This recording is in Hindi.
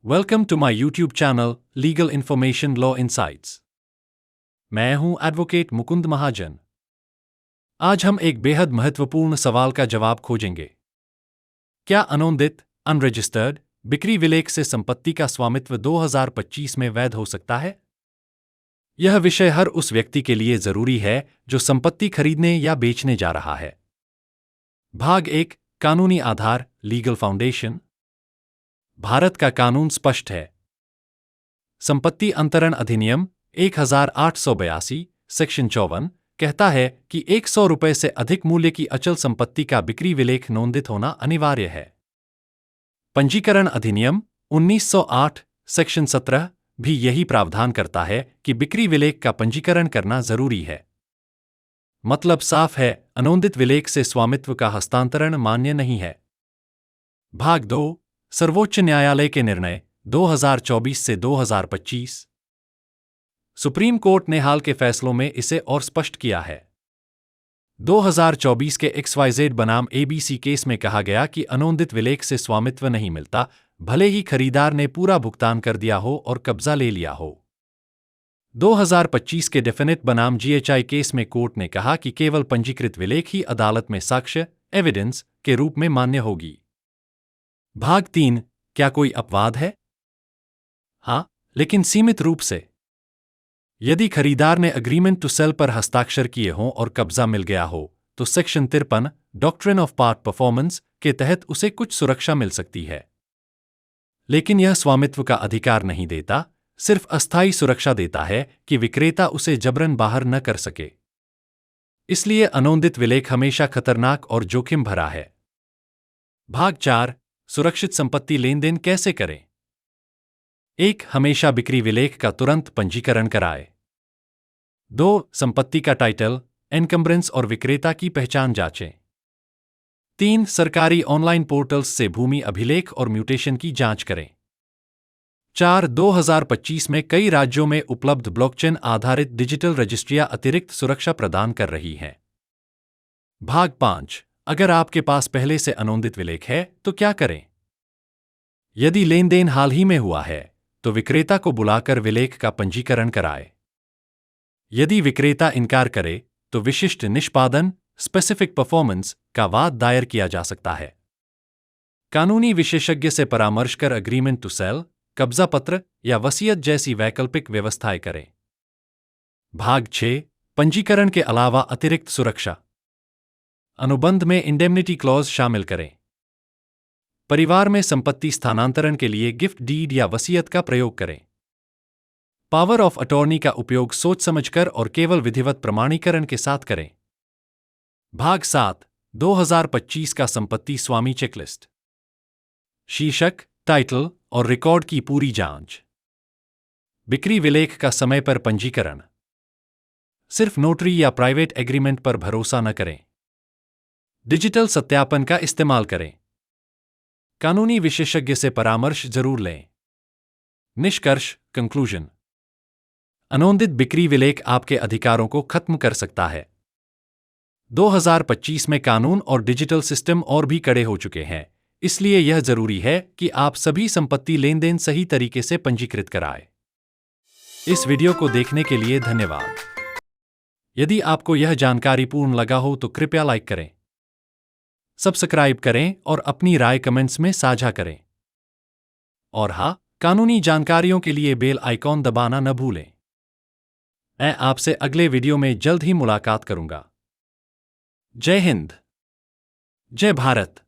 Welcome to my YouTube channel legal information law insights. मैं हूं एडवोकेट मुकुंद महाजन। आज हम एक बेहद महत्वपूर्ण सवाल का जवाब खोजेंगे। क्या अनोंदित अनरजिस्टर्ड बिक्री विलेख से संपत्ति का स्वामित्व 2025 में वैध हो सकता है? यह विषय हर उस व्यक्ति के लिए जरूरी है जो संपत्ति खरीदने या बेचने जा रहा है। भाग 1, कानूनी आधार लीगल फाउंडेशन। भारत का कानून स्पष्ट है। संपत्ति अंतरण अधिनियम 1882 सेक्शन 54 कहता है कि 100 रुपये से अधिक मूल्य की अचल संपत्ति का बिक्री विलेख नोंदित होना अनिवार्य है। पंजीकरण अधिनियम 1908 सेक्शन 17 भी यही प्रावधान करता है कि बिक्री विलेख का पंजीकरण करना जरूरी है। मतलब साफ है, अनोंदित विलेख से स्वामित्व का हस्तांतरण मान्य नहीं है। भाग 2, सर्वोच्च न्यायालय के निर्णय 2024 से 2025। सुप्रीम कोर्ट ने हाल के फैसलों में इसे और स्पष्ट किया है। 2024 के XYZ बनाम ABC केस में कहा गया कि अनोंदित विलेख से स्वामित्व नहीं मिलता, भले ही खरीदार ने पूरा भुगतान कर दिया हो और कब्जा ले लिया हो। 2025 के डेफिनेट बनाम GHI केस में कोर्ट ने कहा कि केवल पंजीकृत विलेख ही अदालत में साक्ष्य एविडेंस के रूप में मान्य होगी। भाग 3, क्या कोई अपवाद है? हाँ, लेकिन सीमित रूप से। यदि खरीदार ने अग्रीमेंट टू सेल पर हस्ताक्षर किए हों और कब्जा मिल गया हो, तो section 53 doctrine of part performance के तहत उसे कुछ सुरक्षा मिल सकती है। लेकिन यह स्वामित्व का अधिकार नहीं देता, सिर्फ अस्थायी सुरक्षा देता है कि विक्रेता उसे जबरन बाहर न कर सके। इसलिए अनोंदित विलेख हमेशा खतरनाक और जोखिम भरा है। भाग 4, सुरक्षित संपत्ति लेनदेन कैसे करें? 1. हमेशा बिक्री विलेख का तुरंत पंजीकरण कराएं। 2. संपत्ति का टाइटल, एनकम्ब्रेंस और विक्रेता की पहचान जांचें। 3. सरकारी ऑनलाइन पोर्टल्स से भूमि अभिलेख और म्यूटेशन की जांच करें। 4. 2025 में कई राज्यों में उपलब्ध ब्लॉकचेन आधारित डिजिटल रजिस्ट्रियां अतिरिक्त सुरक्षा प्रदान कर रही हैं। भाग 5, अगर आपके पास पहले से अनोंदित विलेख है तो क्या करें? यदि लेनदेन हाल ही में हुआ है, तो विक्रेता को बुलाकर विलेख का पंजीकरण कराएं। यदि विक्रेता इनकार करे, तो विशिष्ट निष्पादन स्पेसिफिक परफॉर्मेंस का वाद दायर किया जा सकता है। कानूनी विशेषज्ञ से परामर्श कर अग्रीमेंट टू सेल, कब्जा पत्र या वसीयत जैसी वैकल्पिक व्यवस्थाएं करें। भाग 6, पंजीकरण के अलावा अतिरिक्त सुरक्षा। अनुबंध में इंडेमनिटी क्लॉज शामिल करें। परिवार में संपत्ति स्थानांतरण के लिए गिफ्ट डीड या वसीयत का प्रयोग करें। पावर ऑफ अटॉर्नी का उपयोग सोच समझकर और केवल विधिवत प्रमाणीकरण के साथ करें। भाग 7, 2025 का संपत्ति स्वामी चेकलिस्ट। शीर्षक, टाइटल और रिकॉर्ड की पूरी जांच। बिक्री विलेख का समय पर पंजीकरण। सिर्फ नोटरी या प्राइवेट एग्रीमेंट पर भरोसा न करें। डिजिटल सत्यापन का इस्तेमाल करें। कानूनी विशेषज्ञ से परामर्श जरूर लें। निष्कर्ष, कंक्लूजन। अनोंदित बिक्री विलेख आपके अधिकारों को खत्म कर सकता है। 2025 में कानून और डिजिटल सिस्टम और भी कड़े हो चुके हैं, इसलिए यह जरूरी है कि आप सभी संपत्ति लेनदेन सही तरीके से पंजीकृत कराएं। इस वीडियो को देखने के लिए धन्यवाद। यदि आपको यह जानकारी पूर्ण लगा हो तो कृपया लाइक करें, सब्सक्राइब करें और अपनी राय कमेंट्स में साझा करें। और हाँ, कानूनी जानकारियों के लिए बेल आइकॉन दबाना न भूलें। मैं आपसे अगले वीडियो में जल्द ही मुलाकात करूंगा। जय हिंद, जय भारत।